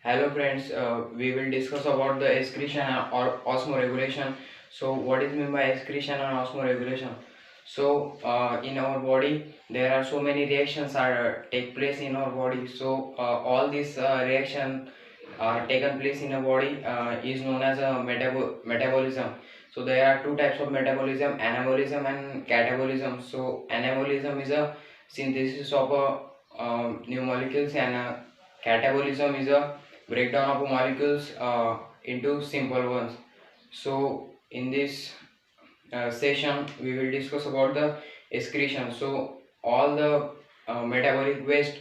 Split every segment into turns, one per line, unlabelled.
Hello friends, we will discuss about the excretion or osmoregulation. So what is meant by excretion and osmoregulation? So in our body there are so many reactions are take place in our body. So all these reaction are taken place in a body is known as a metabolism. So there are two types of metabolism: anabolism and catabolism. So anabolism is a synthesis of new molecules, and catabolism is a breakdown of molecules into simple ones. So in this session we will discuss about the excretion. So all the metabolic waste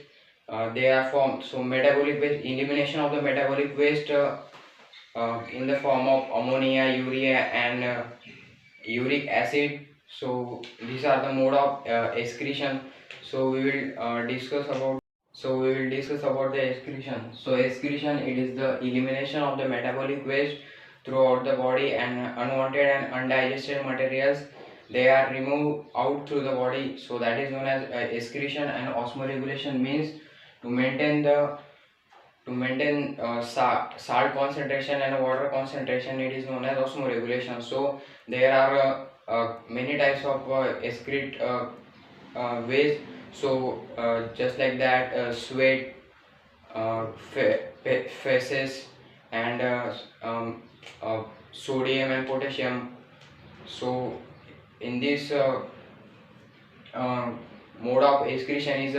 they are formed. So metabolic waste, elimination of the metabolic waste in the form of ammonia, urea and uric acid. So these are the mode of excretion. So we will discuss about the excretion. So excretion, it is the elimination of the metabolic waste throughout the body, and unwanted and undigested materials they are removed out through the body. So that is known as excretion. And osmoregulation means to maintain the salt concentration and water concentration. It is known as osmoregulation. So there are many types of excrete waste. So just like that, sweat, feces, and sodium and potassium. So in this uh, mode of excretion is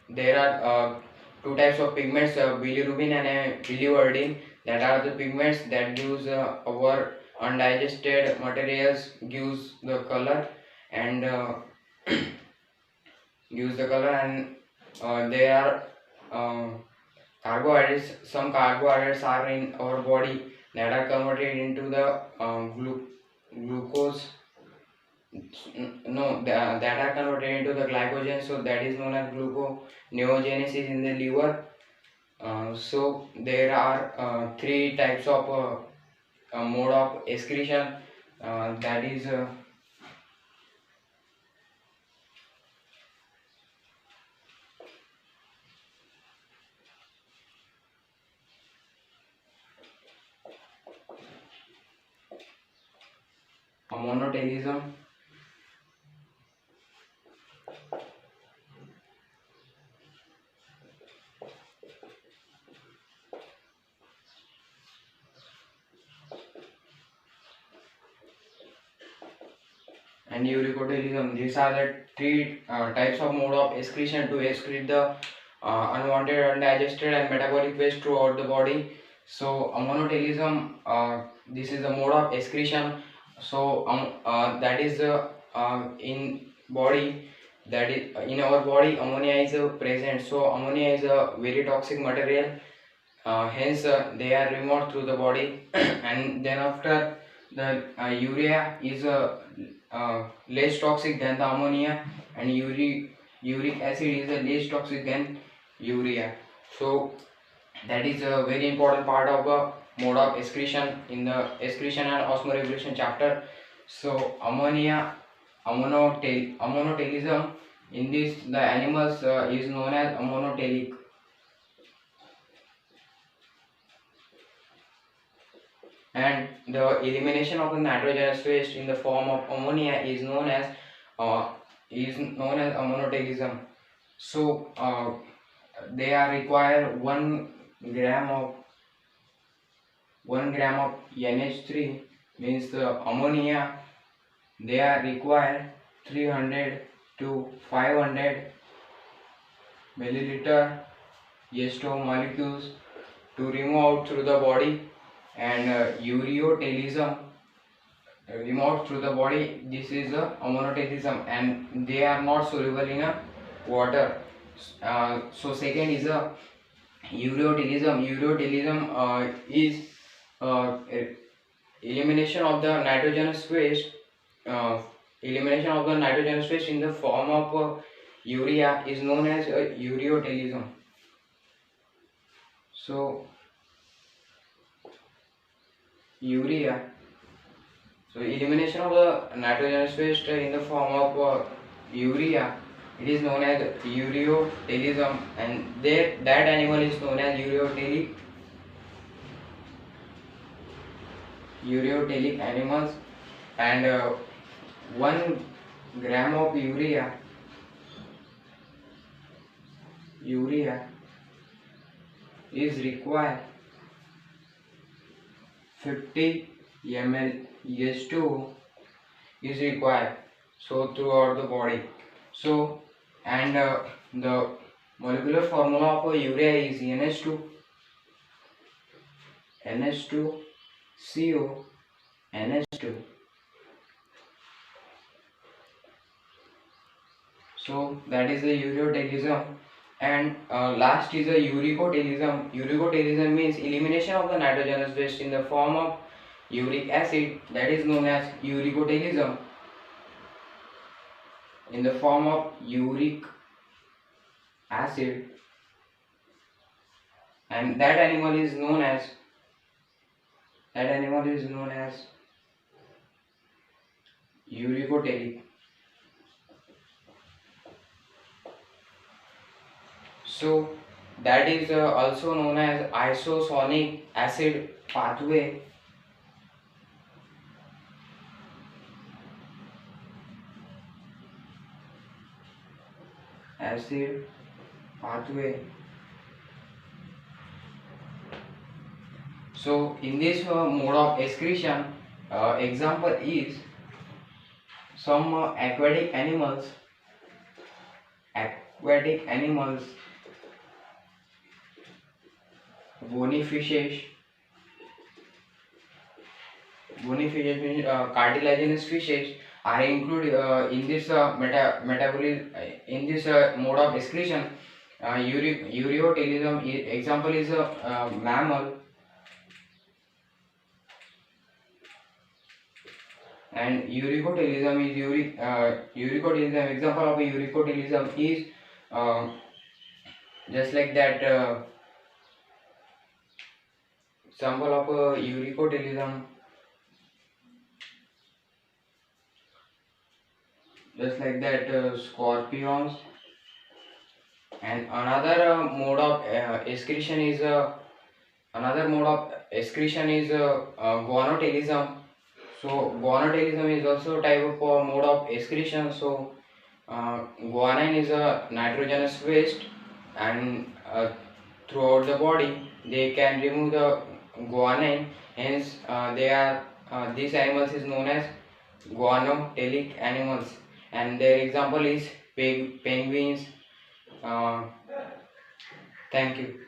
there are two types of pigments, bilirubin and biliverdin, that are the pigments that gives our undigested materials gives the color, and and there are carbohydrates. Some carbohydrates are in our body that are converted into the glucose. No, that are converted into the glycogen. So that is known as gluconeogenesis in the liver. So there are three types of mode of excretion. That is monotelism, and uricotelism. These are the three types of mode of excretion to excrete the unwanted, undigested, and metabolic waste throughout the body. So monotelism, this is the mode of excretion. So that is in body, that is in our body ammonia is present. So ammonia is a very toxic material. Hence they are removed through the body and then after the urea is less toxic than the ammonia, and uric acid is less toxic than urea. So that is a very important part of a mode of excretion in the excretion and osmoregulation chapter. So ammonotelism, in this the animals is known as ammonotelic. And the elimination of the nitrogenous waste in the form of ammonia uh, is known as ammonotelism. So they are require 1 gram of 1 gram of NH3, means the ammonia. They are required 300 to 500 milliliter H2O molecules to remove out through the body. And ureotelism, removed through the body, this is a ammonotelism, and they are not soluble in a water. So second is a ureotelism. Ureotelism is elimination of the nitrogenous waste, uh, elimination of the nitrogenous waste in the form of urea is known as ureotelism. So urea, so elimination of the nitrogenous waste in the form of urea It is known as ureotelism, and that animal is known as ureotelic animals. And 1 gram of urea is required 50 ml H2O is required, so throughout the body. So, and the molecular formula of urea is NH2 CO NH2. So that is the ureotelism. And last is a uricotelism. Uricotelism means elimination of the nitrogenous waste in the form of uric acid. That is known as uricotelism. In the form of uric acid, and that animal is known as uricotelic. So that is also known as isosonic acid pathway. Acid pathway. So in this mode of excretion, example is some aquatic animals, bony fishes means cartilaginous fishes are included in this metabolism in this mode of excretion. Ureotelism example is a mammal, and uricotelism is uricotelism example of a uricotelism is just like that example of a uricotelism, just like that scorpions. And another mode of excretion is guanotelism. So guanotelism is also a type of mode of excretion. So guanine is a nitrogenous waste, and throughout the body they can remove the guanine. Hence, these animals is known as guanotelic animals, and their example is penguins. Uh, Thank you.